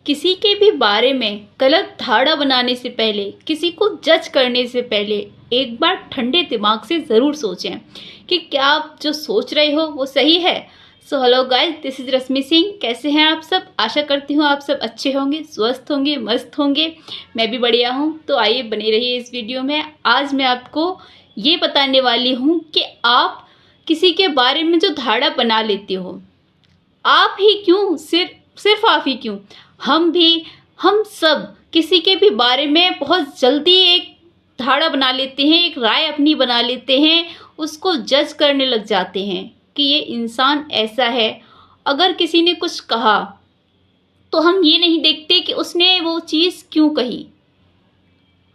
किसी के भी बारे में गलत धारणा बनाने से पहले, किसी को जज करने से पहले एक बार ठंडे दिमाग से ज़रूर सोचें कि क्या आप जो सोच रहे हो वो सही है। So hello guys, this is Rashmi Singh. कैसे हैं आप सब? आशा करती हूँ आप सब अच्छे होंगे, स्वस्थ होंगे, मस्त होंगे। मैं भी बढ़िया हूँ। तो आइए बने रहिए इस वीडियो में। आज मैं आपको ये बताने वाली हूँ कि आप किसी के बारे में जो धारणा बना लेते हो, आप ही क्यों, सिर्फ आप ही क्यों, हम सब किसी के भी बारे में बहुत जल्दी एक धारणा बना लेते हैं, एक राय अपनी बना लेते हैं, उसको जज करने लग जाते हैं कि ये इंसान ऐसा है। अगर किसी ने कुछ कहा तो हम ये नहीं देखते कि उसने वो चीज़ क्यों कही,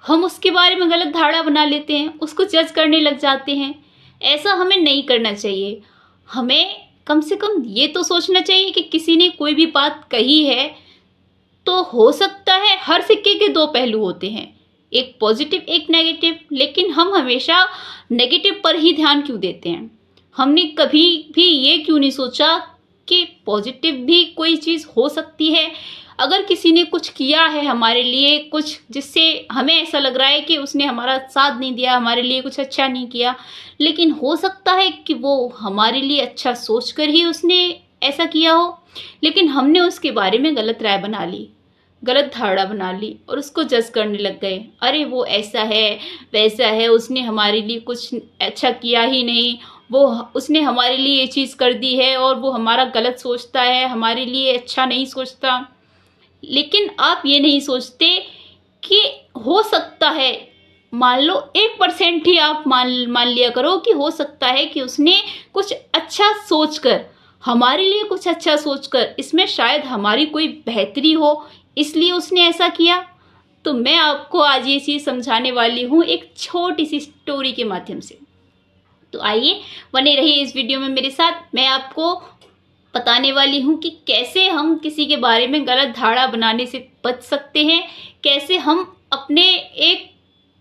हम उसके बारे में गलत धारणा बना लेते हैं, उसको जज करने लग जाते हैं। ऐसा हमें नहीं करना चाहिए। हमें कम से कम ये तो सोचना चाहिए कि किसी ने कोई भी बात कही है तो हो सकता है, हर सिक्के के दो पहलू होते हैं, एक पॉजिटिव एक नेगेटिव, लेकिन हम हमेशा नेगेटिव पर ही ध्यान क्यों देते हैं? हमने कभी भी ये क्यों नहीं सोचा कि पॉजिटिव भी कोई चीज़ हो सकती है। अगर किसी ने कुछ किया है हमारे लिए, कुछ जिससे हमें ऐसा लग रहा है कि उसने हमारा साथ नहीं दिया, हमारे लिए कुछ अच्छा नहीं किया, लेकिन हो सकता है कि वो हमारे लिए अच्छा सोचकर ही उसने ऐसा किया हो, लेकिन हमने उसके बारे में गलत राय बना ली, गलत धारणा बना ली और उसको जज करने लग गए। अरे वो ऐसा है, वैसा है, उसने हमारे लिए कुछ अच्छा किया ही नहीं, वो उसने हमारे लिए ये चीज़ कर दी है और वो हमारा गलत सोचता है, हमारे लिए अच्छा नहीं सोचता। लेकिन आप ये नहीं सोचते कि हो सकता है, मान लो 1% ही आप मान लिया करो कि हो सकता है कि उसने कुछ अच्छा सोचकर, हमारे लिए कुछ अच्छा सोचकर, इसमें शायद हमारी कोई बेहतरी हो, इसलिए उसने ऐसा किया। तो मैं आपको आज ये चीज़ समझाने वाली हूँ एक छोटी सी स्टोरी के माध्यम से। तो आइए बने रहिए इस वीडियो में मेरे साथ। मैं आपको बताने वाली हूँ कि कैसे हम किसी के बारे में गलत धारणा बनाने से बच सकते हैं, कैसे हम अपने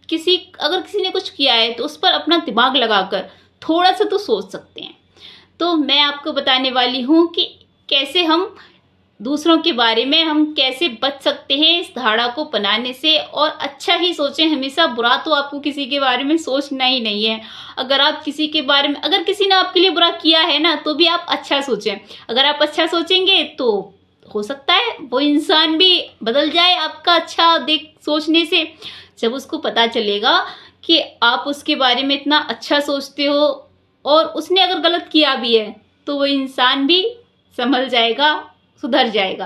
अगर किसी ने कुछ किया है तो उस पर अपना दिमाग लगाकर थोड़ा सा तो सोच सकते हैं। तो मैं आपको बताने वाली हूँ कि कैसे हम दूसरों के बारे में हम कैसे बच सकते हैं इस धारणा को बनाने से, और अच्छा ही सोचें हमेशा। बुरा तो आपको किसी के बारे में सोचना ही नहीं है। अगर आप किसी के बारे में, अगर किसी ने आपके लिए बुरा किया है ना, तो भी आप अच्छा सोचें। अगर आप अच्छा सोचेंगे तो हो सकता है वो इंसान भी बदल जाए आपका अच्छा सोचने से। जब उसको पता चलेगा कि आप उसके बारे में इतना अच्छा सोचते हो और उसने अगर गलत किया भी है तो वो इंसान भी संभल जाएगा, सुधर जाएगा।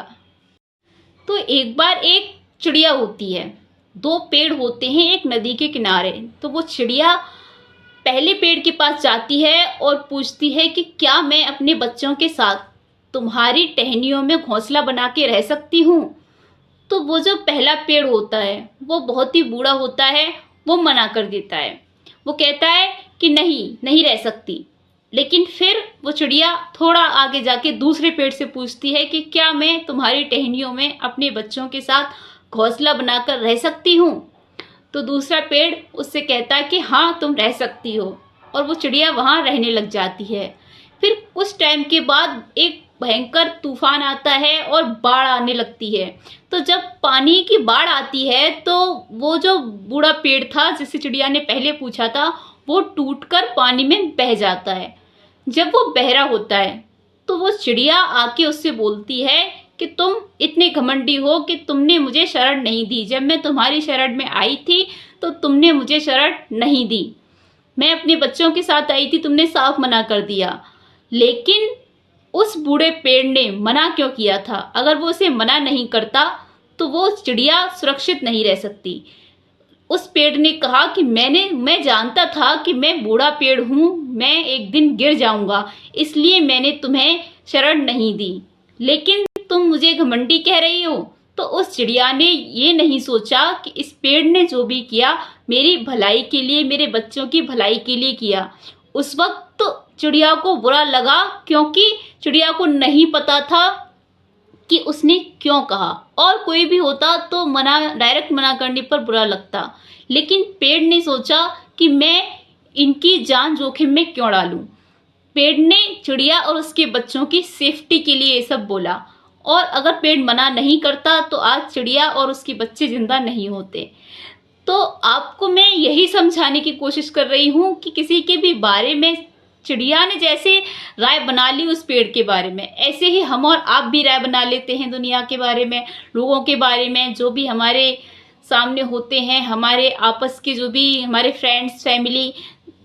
तो एक बार एक चिड़िया होती है, दो पेड़ होते हैं एक नदी के किनारे। तो वो चिड़िया पहले पेड़ के पास जाती है और पूछती है कि क्या मैं अपने बच्चों के साथ तुम्हारी टहनियों में घोंसला बना के रह सकती हूँ? तो वो जो पहला पेड़ होता है वो बहुत ही बूढ़ा होता है, वो मना कर देता है। वो कहता है कि नहीं रह सकती। लेकिन फिर वो चिड़िया थोड़ा आगे जाके दूसरे पेड़ से पूछती है कि क्या मैं तुम्हारी टहनियों में अपने बच्चों के साथ घोंसला बनाकर रह सकती हूँ? तो दूसरा पेड़ उससे कहता है कि हाँ, तुम रह सकती हो, और वो चिड़िया वहाँ रहने लग जाती है। फिर कुछ टाइम के बाद एक भयंकर तूफान आता है और बाढ़ आने लगती है। तो जब पानी की बाढ़ आती है तो वो जो बूढ़ा पेड़ था जिससे चिड़िया ने पहले पूछा था, वो टूटकर पानी में बह जाता है। जब वो बहरा होता है तो वो चिड़िया आके उससे बोलती है कि तुम इतने घमंडी हो कि तुमने मुझे शरण नहीं दी। जब मैं तुम्हारी शरण में आई थी तो तुमने मुझे शरण नहीं दी। मैं अपने बच्चों के साथ आई थी, तुमने साफ मना कर दिया। लेकिन उस बूढ़े पेड़ ने मना क्यों किया था? अगर वो उसे मना नहीं करता तो वो चिड़िया सुरक्षित नहीं रह सकती। उस पेड़ ने कहा कि मैं जानता था कि मैं बूढ़ा पेड़ हूँ, मैं एक दिन गिर जाऊंगा, इसलिए मैंने तुम्हें शरण नहीं दी, लेकिन तुम मुझे घमंडी कह रही हो। तो उस चिड़िया ने ये नहीं सोचा कि इस पेड़ ने जो भी किया मेरी भलाई के लिए, मेरे बच्चों की भलाई के लिए किया। उस वक्त तो चिड़िया को बुरा लगा, क्योंकि चिड़िया को नहीं पता था कि उसने क्यों कहा। और कोई भी होता तो डायरेक्ट मना करने पर बुरा लगता, लेकिन पेड़ ने सोचा कि मैं इनकी जान जोखिम में क्यों डालूं। पेड़ ने चिड़िया और उसके बच्चों की सेफ्टी के लिए ये सब बोला, और अगर पेड़ मना नहीं करता तो आज चिड़िया और उसके बच्चे जिंदा नहीं होते। तो आपको मैं यही समझाने की कोशिश कर रही हूँ कि किसी के भी बारे में चिड़िया ने जैसे राय बना ली उस पेड़ के बारे में, ऐसे ही हम और आप भी राय बना लेते हैं दुनिया के बारे में, लोगों के बारे में, जो भी हमारे सामने होते हैं, हमारे आपस के जो भी हमारे फ्रेंड्स, फैमिली,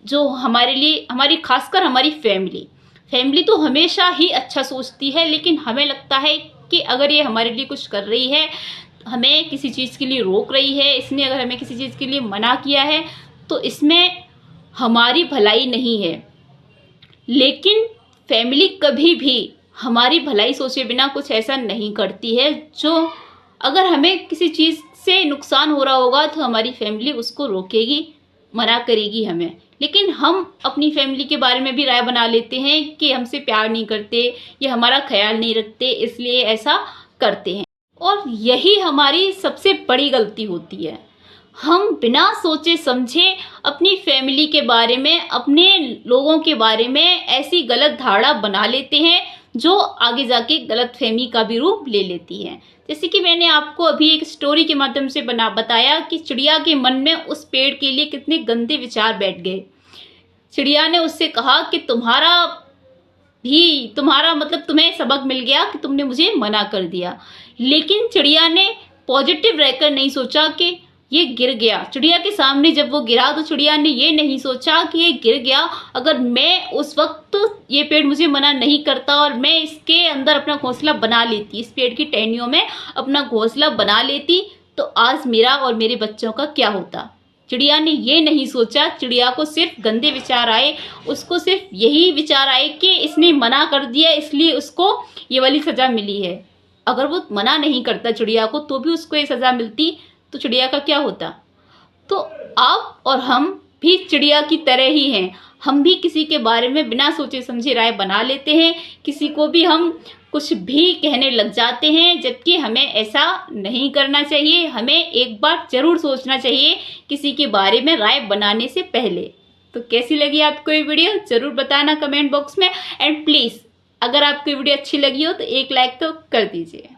जो हमारे लिए, हमारी खासकर हमारी फैमिली तो हमेशा ही अच्छा सोचती है, लेकिन हमें लगता है कि अगर ये हमारे लिए कुछ कर रही है, हमें किसी चीज़ के लिए रोक रही है, इसने अगर हमें किसी चीज़ के लिए मना किया है तो इसमें हमारी भलाई नहीं है। लेकिन फैमिली कभी भी हमारी भलाई सोचे बिना कुछ ऐसा नहीं करती है। जो अगर हमें किसी चीज़ से नुकसान हो रहा होगा तो हमारी फैमिली उसको रोकेगी, मना करेगी हमें। लेकिन हम अपनी फैमिली के बारे में भी राय बना लेते हैं कि हमसे प्यार नहीं करते, ये हमारा ख्याल नहीं रखते, इसलिए ऐसा करते हैं। और यही हमारी सबसे बड़ी गलती होती है। हम बिना सोचे समझे अपनी फैमिली के बारे में, अपने लोगों के बारे में ऐसी गलत धारणा बना लेते हैं जो आगे जाके गलत फहमी का भी रूप ले लेती है। जैसे कि मैंने आपको अभी एक स्टोरी के माध्यम से बताया कि चिड़िया के मन में उस पेड़ के लिए कितने गंदे विचार बैठ गए। चिड़िया ने उससे कहा कि तुम्हारा मतलब तुम्हें सबक मिल गया कि तुमने मुझे मना कर दिया। लेकिन चिड़िया ने पॉजिटिव रहकर नहीं सोचा कि ये गिर गया। चिड़िया के सामने जब वो गिरा तो चिड़िया ने ये नहीं सोचा कि ये गिर गया, अगर मैं उस वक्त ये पेड़ मुझे मना नहीं करता और मैं इसके अंदर अपना घोंसला बना लेती, इस पेड़ की टहनियों में अपना घोंसला बना लेती, तो आज मेरा और मेरे बच्चों का क्या होता। चिड़िया ने ये नहीं सोचा। चिड़िया को सिर्फ गंदे विचार आए, उसको सिर्फ यही विचार आए कि इसने मना कर दिया इसलिए उसको ये वाली सज़ा मिली है। अगर वो मना नहीं करता चिड़िया को तो भी उसको ये सज़ा मिलती तो चिड़िया का क्या होता। तो आप और हम भी चिड़िया की तरह ही हैं। हम भी किसी के बारे में बिना सोचे समझे राय बना लेते हैं, किसी को भी हम कुछ भी कहने लग जाते हैं, जबकि हमें ऐसा नहीं करना चाहिए। हमें एक बार जरूर सोचना चाहिए किसी के बारे में राय बनाने से पहले। तो कैसी लगी आपको ये वीडियो जरूर बताना कमेंट बॉक्स में। एंड प्लीज़ अगर आपको ये वीडियो अच्छी लगी हो तो एक लाइक तो कर दीजिए।